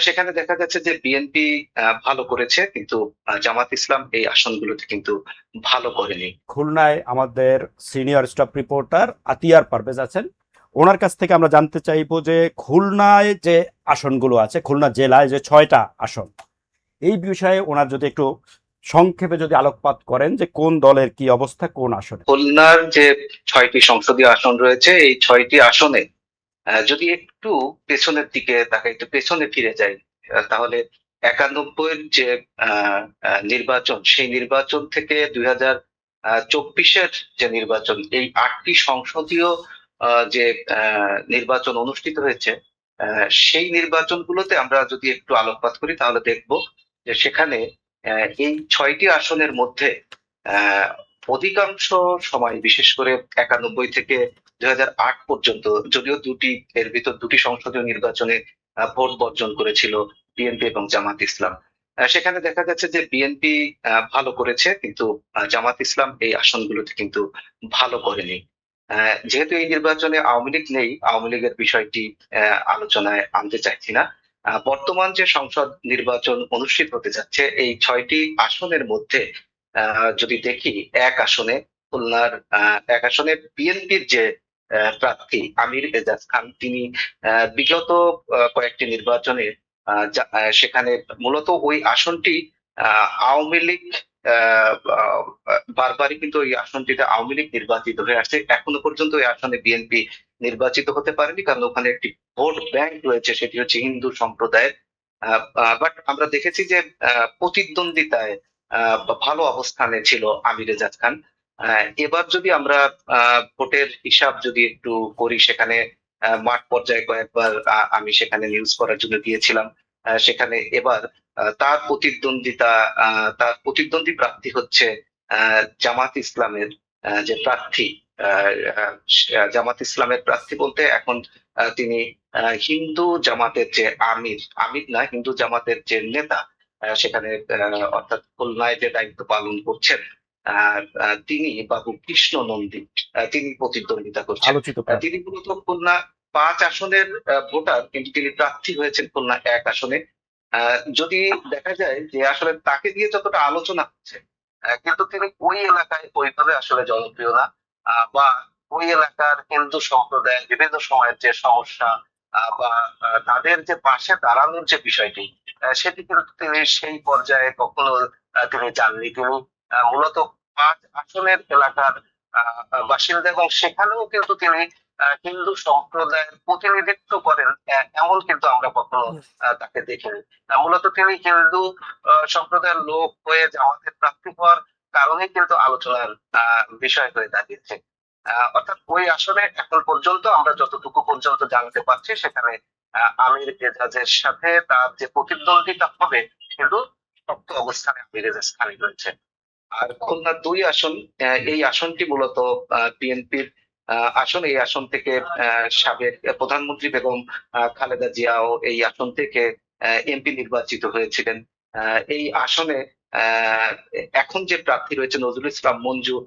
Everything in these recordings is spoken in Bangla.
সেখানে দেখা যাচ্ছে যে বিএনপি ভালো করেছে, কিন্তু জামাত ইসলাম এই আসনগুলোতে কিন্তু ভালো করেনি। খুলনায় আমাদের senior staff reporter Atiar Parvez আছেন। ওনার কাছ থেকে আমরা জানতে চাইবো যে খুলনায় যে আসনগুলো আছে, খুলনা জেলায় যে 6টা আসন, এই বিষয়ে ওনার যদি একটু সংক্ষেপে যদি আলোকপাত করেন যে কোন দলের কি অবস্থা কোন আসনে। খুলনার যে 6টি সংসদীয় আসন রয়েছে, এই 6টি আসনে যদি একটু পেছনের দিকে তাকাই, একটু পেছনে ফিরে যাই, তাহলে 91-এর যে নির্বাচন, সেই নির্বাচন থেকে 2024-এর যে নির্বাচন, এই 8টি সংসদীয় যে নির্বাচন অনুষ্ঠিত হয়েছে, সেই নির্বাচনগুলোতে আমরা যদি একটু আলোকপাত করি তাহলে দেখব যে সেখানে এই 6টি আসনের মধ্যে আহ অধিকাংশ সময়, বিশেষ করে 91 থেকে 2008 পর্যন্ত, যদিও এর ভিতর দুটি সংসদীয় নির্বাচনে ভোট বর্জন করেছিল বিএনপি এবং জামাত ইসলাম, সেখানে দেখা যাচ্ছে যে বিএনপি ভালো করেছে, কিন্তু জামাত ইসলাম এই আসনগুলোতে কিন্তু ভালো করেনি। যেহেতু এই নির্বাচনে আওয়ামী লীগ নেই, আওয়ামী লীগের বিষয়টি আলোচনায় আনতে চাইছি না। বর্তমান যে সংসদ নির্বাচন অনুষ্ঠিত হতে যাচ্ছে, এই 6টি আসনের মধ্যে যদি দেখি, এক আসনে, খুলনার এক আসনে বিএনপির যে প্রার্থী আমির এজাজ খান, তিনি বিগত কয়েকটি নির্বাচনে সেখানে মূলত ওই আসনটি আওয়ামী লীগ আহ, আহ, বারবারই কিন্তু ওই আসনটিতে আওয়ামী লীগ নির্বাচিত হয়ে আসছে। এখনো পর্যন্ত ওই আসনে বিএনপি নির্বাচিত হতে পারেনি, কারণ ওখানে একটি ভোট ব্যাংক রয়েছে, সেটি হচ্ছে হিন্দু সম্প্রদায়ের। বাট আমরা দেখেছি যে প্রতিদ্বন্দ্বিতায় ভালো অবস্থানে ছিল আমির এজাজ খান। এবার যদি আমরা ভোটের হিসাব যদি একটু করি, সেখানে মাঠ পর্যায়ে কয়েকবার আমি সেখানে নিউজ করার জন্য গিয়েছিলাম। সেখানে এবার তার প্রতিদ্বন্দ্বী প্রার্থী হচ্ছে জামাত ইসলামের যে প্রার্থী। আহ, জামাত ইসলামের প্রার্থী বলতে এখন তিনি হিন্দু জামাতের যে আমির, আমির না, হিন্দু জামাতের যে নেতা, সেখানে অর্থাৎ খুলনায় যে দায়িত্ব পালন করছেন, তিনি বাবু কৃষ্ণ নন্দী, তিনি প্রতিদ্বন্দ্বিতা করছেন। আলোচিত প্রার্থী। তিনি মূলত খুলনা 5 আসনের ভোটার, কিন্তু তিনি প্রার্থী হয়েছেন খুলনা 1 আসনে। যদি দেখা যায় যে আসলে তাকে দিয়ে যতটা আলোচনা হচ্ছে, কিন্তু তিনি ওই এলাকায় ওইভাবে আসলে জনপ্রিয় না। বা ওই এলাকার হিন্দু সম্প্রদায়ের বিভিন্ন সময়ের যে সমস্যা, বা তাদের যে পাশে দাঁড়ানোর যে বিষয়টি, সেটি কিন্তু তিনি সেই পর্যায়ে কখনো তিনি যাননি। তিনি মূলত 5 আসনের এলাকার বাসিন্দা, এবং সেখানেও কিন্তু তিনি হিন্দু সম্প্রদায়ের প্রতিনিধিত্ব করেন এমন কিন্তু আমরা কখনো তাকে দেখিনি। মূলত তিনি হিন্দু সম্প্রদায়ের লোক হয়ে জামাতের প্রার্থী হওয়ার কারণে কিন্তু আলোচনার বিষয় হয়ে দাঁড়িয়েছে। অর্থাৎ ওই আসনে এখন পর্যন্ত আমরা যতটুকু পর্যন্ত জানতে পারছি, সেখানে আমির এজাজের সাথে তার যে প্রতিদ্বন্দ্বিতা হবে, কিন্তু শক্ত অবস্থানে আমির এজাজ খালি রয়েছে। আর খুলনা 2 আসন, এই আসনটি মূলত বিএনপির আসন। এই আসন থেকে সাবেক প্রধানমন্ত্রী বেগম খালেদা জিয়াও এই আসন থেকে এমপি নির্বাচিত হয়েছিলেন। এই আসনে আহ, এখন যে প্রার্থী রয়েছে নজরুল ইসলাম মঞ্জু,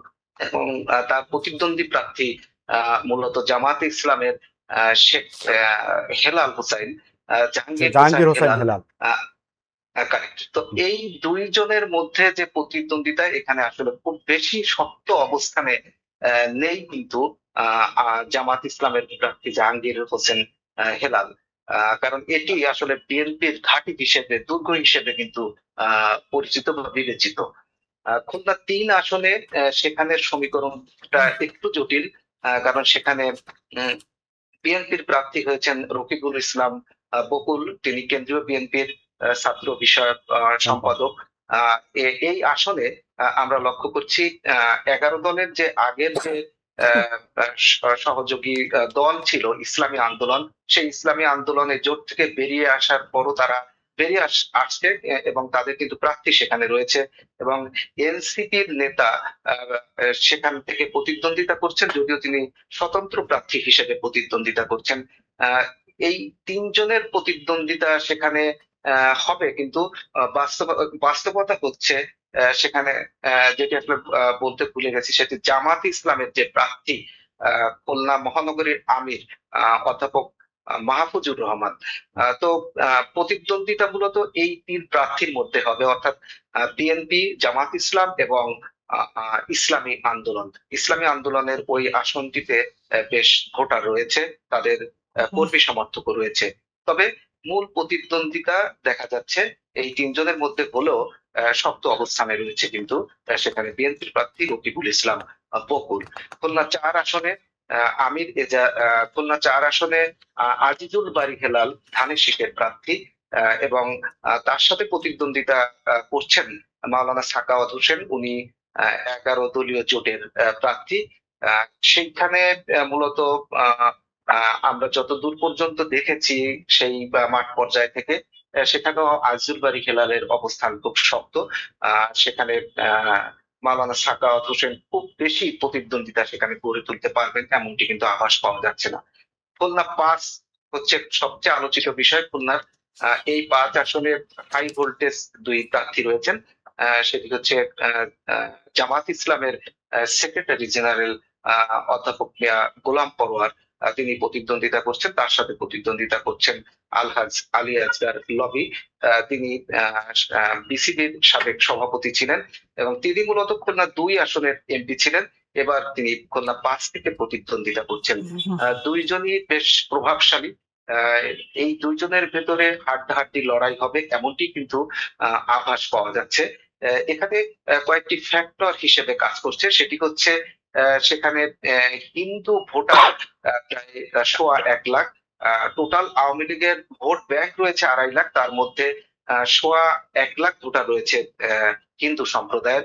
এবং তার প্রতিদ্বন্দ্বী প্রার্থী মূলত জামাতে ইসলামের শেখ হেলাল হোসাইন, জাহাঙ্গীর হোসাইন জাহাঙ্গীর হোসেন হেলাল। হেলাল। আহ, কারেক্ট। তো এই দুইজনের মধ্যে যে প্রতিদ্বন্দ্বিতা, এখানে আসলে খুব বেশি শক্ত অবস্থানে নেই কিন্তু জামাত ইসলামের প্রার্থী জাহাঙ্গীর হোসেন হেলাল। কারণ এটি আসলে বিএনপির ঘাঁটি হিসেবে, দুর্গ হিসেবে কিন্তু পরিচিত বা বিবেচিত। খুলনা 3 আসনে সেখানে সমীকরণটা একটু জটিল, কারণ সেখানে বিএনপির প্রার্থী হয়েছেন রকিবুল ইসলাম বকুল, তিনি কেন্দ্রীয় বিএনপির ছাত্র বিষয়ক সম্পাদক। সম্পাদক। এই আসনে আমরা লক্ষ্য করছি 11 দলের যে আগের যে সহযোগী দল ছিল ইসলামী আন্দোলন, সেই ইসলামী আন্দোলনের জোট থেকে বেরিয়ে আসার পরও তারা আসছে, এবং তাদের কিন্তু প্রার্থী সেখানে রয়েছে। এবং এনসিপির নেতা সেখান থেকে প্রতিদ্বন্দ্বিতা করছেন, যদিও তিনি স্বতন্ত্র প্রার্থী হিসেবে প্রতিদ্বন্দ্বিতা করছেন। আহ, এই 3 জনের প্রতিদ্বন্দ্বিতা সেখানে হবে, কিন্তু বাস্তবতা হচ্ছে সেখানে যেটি আসলে বলতে ভুলে গেছি, সেটি জামাত ইসলামের যে প্রার্থী খুলনা মহানগরীর আমির অধ্যাপক মাহফুজুর রহমান। তো প্রতিদ্বন্দ্বিতা মূলত এই তিন প্রার্থীর মধ্যে হবে, অর্থাৎ বিএনপি, জামাত ইসলাম এবং ইসলামী আন্দোলন। ইসলামী আন্দোলনের ওই আসনটিতে বেশ ভোটার রয়েছে, তাদের কর্মী সমর্থকও রয়েছে। তবে মূল প্রতিদ্বন্দ্বিতা দেখা যাচ্ছে এই তিনজনের মধ্যে হলেও শক্ত অবস্থানে রয়েছে কিন্তু সেখানে বিএনপির প্রার্থী রকিবুল ইসলাম বকুল। খুলনা 4 আসনে খুলনা 4 আসনে আজিজুল বারী হেলাল ধানের শীষের প্রার্থী, এবং তার সাথে প্রতিদ্বন্দ্বিতা করছেন মাওলানা সাখাওয়াত হোসেন, উনি 11 দলীয় জোটের প্রার্থী। সেইখানে মূলত আহ, আমরা যত দূর পর্যন্ত দেখেছি সেই মাঠ পর্যায় থেকে, সেখানেও আজিজুল বারী হেলালের অবস্থান খুব শক্ত। সেখানে মাওলানা সাখাওয়াত হোসেন খুব বেশি প্রতিদ্বন্দ্বিতা সেখানে গড়ে তুলতে পারবেন এমনটি কিন্তু আভাস পাওয়া যাচ্ছে না। খুলনা 5 হচ্ছে সবচেয়ে আলোচিত বিষয়। খুলনার এই 5 আসনে হাই ভোল্টেজ দুই প্রার্থী রয়েছেন। সেটি হচ্ছে আহ, আহ, জামাত ইসলামের সেক্রেটারি জেনারেল অধ্যাপক মিয়া গোলাম পরোয়ার, তিনি প্রতিদ্বন্দ্বিতা করছেন। তার সাথে প্রতিদ্বন্দ্বিতা করছেন আলহাজ আলী আসগার লবি। তিনি বিসিবির সাবেক সভাপতি ছিলেন এবং তিনি মূলত খুলনা 2 আসনের এমপি ছিলেন। এবার তিনি খুলনা 5 থেকে প্রতিদ্বন্দ্বিতা করছেন। দুইজনই বেশ প্রভাবশালী। আহ, এই দুইজনের ভেতরে হাড্ডাহাড্ডি লড়াই হবে এমনটি কিন্তু আভাস পাওয়া যাচ্ছে। এখানে কয়েকটি ফ্যাক্টর হিসেবে কাজ করছে, সেটি হচ্ছে সেখানে হিন্দু ভোটার প্রায় 1.25 লাখ। টোটাল আওয়ামী লীগের ভোট ব্যাংক রয়েছে 2.5 লাখ, তার মধ্যে 1.25 লাখ ভোটার রয়েছে হিন্দু সম্প্রদায়ের,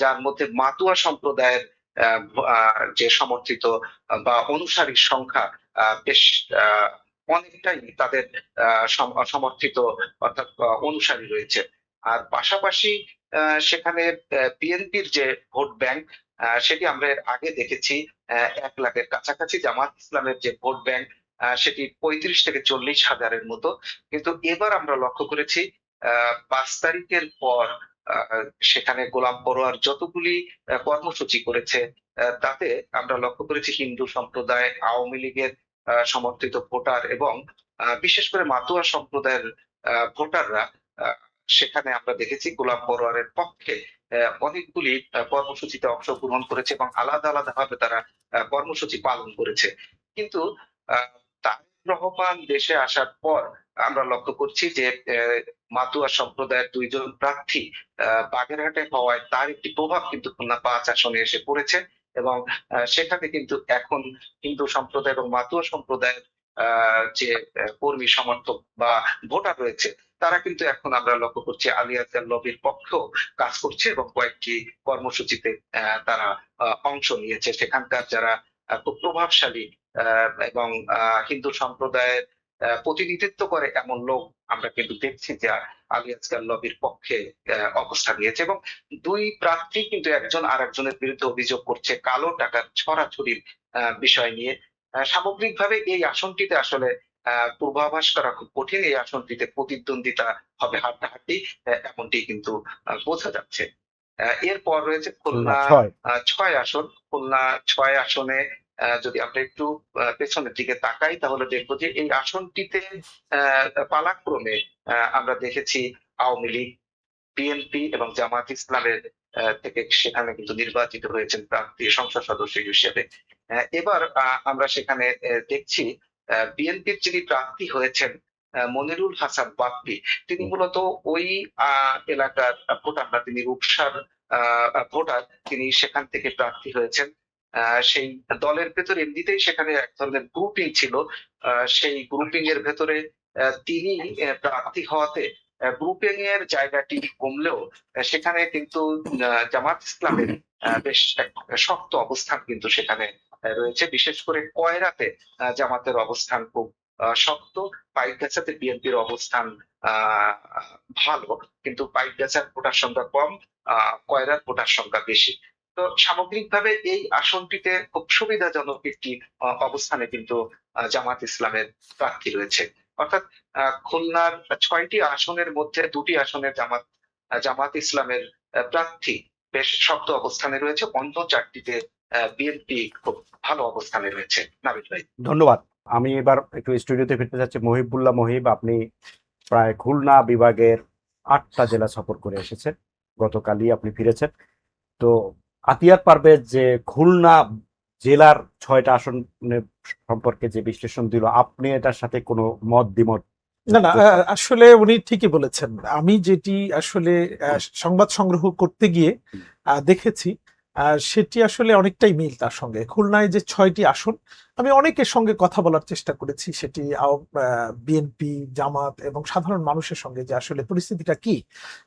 যার মধ্যে মাতুয়া সম্প্রদায়ের যে সমর্থিত বা অনুসারীর সংখ্যা বেশ অনেকটাই তাদের সমর্থিত, অর্থাৎ অনুসারী রয়েছে। আর পাশাপাশি সেখানে বিএনপির যে ভোট ব্যাংক, সেটি আমরা এর আগে দেখেছি 1 লাখের কাছাকাছি। জামাত ইসলামের যে ভোট ব্যাংক সেটি 35 থেকে 40 হাজারের মতো। কিন্তু এবার আমরা লক্ষ্য করেছি 5 তারিখের পর সেখানে গোলাম পরোয়ার যতগুলি কর্মসূচি করেছে, তাতে আমরা লক্ষ্য করেছি হিন্দু সম্প্রদায়, আওয়ামী লীগের সমর্থিত ভোটার এবং বিশেষ করে মাতুয়া সম্প্রদায়ের ভোটাররা সেখানে আমরা দেখেছি গোলাম পরোয়ারের পক্ষে অনেকগুলি কর্মসূচিতে অংশগ্রহণ করেছে এবং আলাদা আলাদা ভাবে তারা কর্মসূচি পালন করেছে। কিন্তু তারেক রহমান দেশে আসার পর আমরা লক্ষ্য করছি যে মাতুয়া সম্প্রদায়ের দুইজন প্রার্থী বাগেরহাটে হওয়ায় তার একটি প্রভাব কিন্তু খুলনা 5 আসনে এসে পড়েছে এবং সেখানে কিন্তু এখন হিন্দু সম্প্রদায় এবং মাতুয়া সম্প্রদায়ের যে কর্মী সমর্থক বা ভোটার রয়েছে, তারা কিন্তু এখন আমরা লক্ষ্য করছি আলী আসগার লবির পক্ষেও কাজ করছে এবং কয়েকটি কর্মসূচিতে তারা অংশ নিয়েছে। সেখানকার যারা খুব প্রভাবশালী এবং হিন্দু সম্প্রদায়ের প্রতিনিধিত্ব করে এমন লোক আমরা কিন্তু দেখছি যে আলী আসগার লবির পক্ষে অবস্থান নিয়েছে। এবং দুই প্রার্থী কিন্তু একজন আরেকজনের বিরুদ্ধে অভিযোগ করছে কালো টাকার ছড়াছড়ির বিষয় নিয়ে। সামগ্রিকভাবে এই আসনটিতে আসলে পূর্বাভাস করা খুব কঠিন। এই আসনটিতে প্রতিদ্বন্দ্বিতা হবে হাড্ডাহাড্ডি, এমনটি কিন্তু বোঝা যাচ্ছে। এরপর রয়েছে খুলনা 6 আসন। খুলনা 6 আসনে যদি আমরা একটু পেছনের দিকে তাকাই তাহলে দেখবো যে এই আসনটিতে পালাক্রমে আমরা দেখেছি আওয়ামী লীগ, বিএনপি এবং জামাত ইসলামের থেকে সেখানে কিন্তু নির্বাচিত হয়েছেন প্রার্থী সংসদ সদস্য হিসেবে। এবার আমরা সেখানে দেখছি বিএনপির যিনি প্রার্থী হয়েছেন মনিরুল হাসান বাপ্পি, তিনি মূলত ওই এলাকার ভোটার না, তিনি রূপসার ভোটার, তিনি সেখান থেকে প্রার্থী হয়েছেন। সেই দলের ভেতরে এমনিতেই সেখানে এক ধরনের গ্রুপিং ছিল, সেই গ্রুপিং এর ভেতরে তিনি প্রার্থী হওয়াতে গ্রুপিং এর জায়গাটি কমলেও সেখানে কিন্তু জামাত ইসলামের বেশ এক শক্ত অবস্থান কিন্তু সেখানে রয়েছে। বিশেষ করে কয়রাতে জামাতের অবস্থান খুব শক্ত, পাইকগাছাতে বিএনপির অবস্থান আহ ভালো, কিন্তু পাইকগাছার ভোটার সংখ্যা কম, কয়রার ভোটার সংখ্যা বেশি। তো সামগ্রিকভাবে এই আসনটিতে খুব সুবিধাজনক একটি অবস্থানে কিন্তু জামাত ইসলামের প্রার্থী রয়েছে। অর্থাৎ খুলনার 6টি আসনের মধ্যে 2টি আসনে জামাত ইসলামের প্রার্থী বেশ শক্ত অবস্থানে রয়েছে, অন্য 4টিতে বিএনপি খুব ভালো অবস্থানে রয়েছে। নাবিল ভাই, ধন্যবাদ। আমি এবার একটু স্টুডিওতে ফিরতে চাচ্ছি। মহিবুল্লাহ মহিব, আপনি প্রায় খুলনা বিভাগের 8টা জেলা সফর করে এসেছেন, গতকালই আপনি ফিরেছেন। তো আতিয়ার পারভেজ যে খুলনা জেলার 6টা আসন সম্পর্কে যে বিশ্লেষণ দিল, আপনি এটার সাথে কোনো মত দ্বিমত? না না, আসলে উনি ঠিকই বলেছেন। আমি যেটি আসলে সংবাদ সংগ্রহ করতে গিয়ে দেখেছি, সেটি আসলে অনেকটাই মিল তার সঙ্গে। খুলনায় যে 6টি আসন, আমি অনেকের সঙ্গে কথা বলার চেষ্টা করেছি, সেটি বিএনপি, জামাত এবং সাধারণ মানুষের সঙ্গে, যে আসলে পরিস্থিতিটা কি,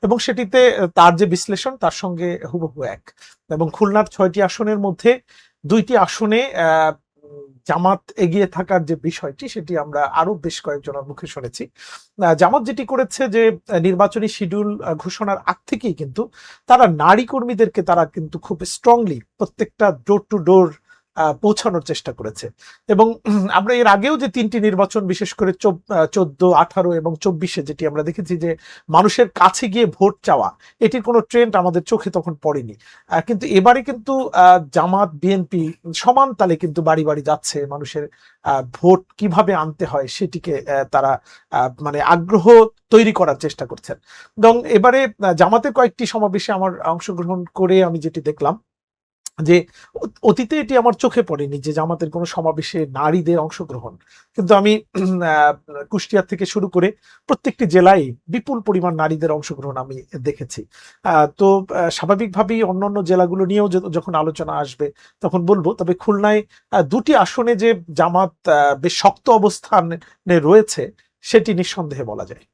এবং সেটিতে তার যে বিশ্লেষণ তার সঙ্গে হুবহু এক। এবং খুলনার 6টি আসনের মধ্যে 2টি আসনে জামাত এগিয়ে থাকার যে বিষয়টি, সেটি আমরা আরো বেশ কয়েকজনের মুখে শুনেছি। জামাত যেটি করেছে যে নির্বাচনী শিডিউল ঘোষণার আগ থেকেই কিন্তু তারা নারী কর্মীদেরকে তারা কিন্তু খুব স্ট্রংলি প্রত্যেকটা ডোর টু ডোর পৌঁছানোর চেষ্টা করেছে। এবং আমরা এর আগেও যে 3টি নির্বাচন, বিশেষ করে 14, 18 এবং 24-এ যেটি আমরা দেখেছি যে মানুষের কাছে গিয়ে ভোট চাওয়া, এটির কোনো ট্রেন্ড আমাদের চোখে তখন পড়েনি। কিন্তু এবারে কিন্তু জামাত বিএনপি সমান তালে কিন্তু বাড়ি বাড়ি যাচ্ছে, মানুষের ভোট কিভাবে আনতে হয় সেটিকে তারা মানে আগ্রহ তৈরি করার চেষ্টা করছেন। এবং এবারে জামাতের কয়েকটি সমাবেশে আমার অংশগ্রহণ করে আমি যেটি দেখলাম, যে অতীতে এটি আমার চোখে পড়েনি যে জামাতের কোনো সমাবেশে নারীদের অংশগ্রহণ, কিন্তু আমি কুষ্টিয়া থেকে শুরু করে প্রত্যেকটি জেলায় বিপুল পরিমাণ নারীদের অংশগ্রহণ আমি দেখেছি। তো স্বাভাবিকভাবেই অন্যান্য জেলাগুলো নিয়েও যখন আলোচনা আসবে তখন বলবো। তবে খুলনায় 2টি আসনে যে জামাত বেশ শক্ত অবস্থানে রয়েছে, সেটি নিঃসন্দেহে বলা যায়।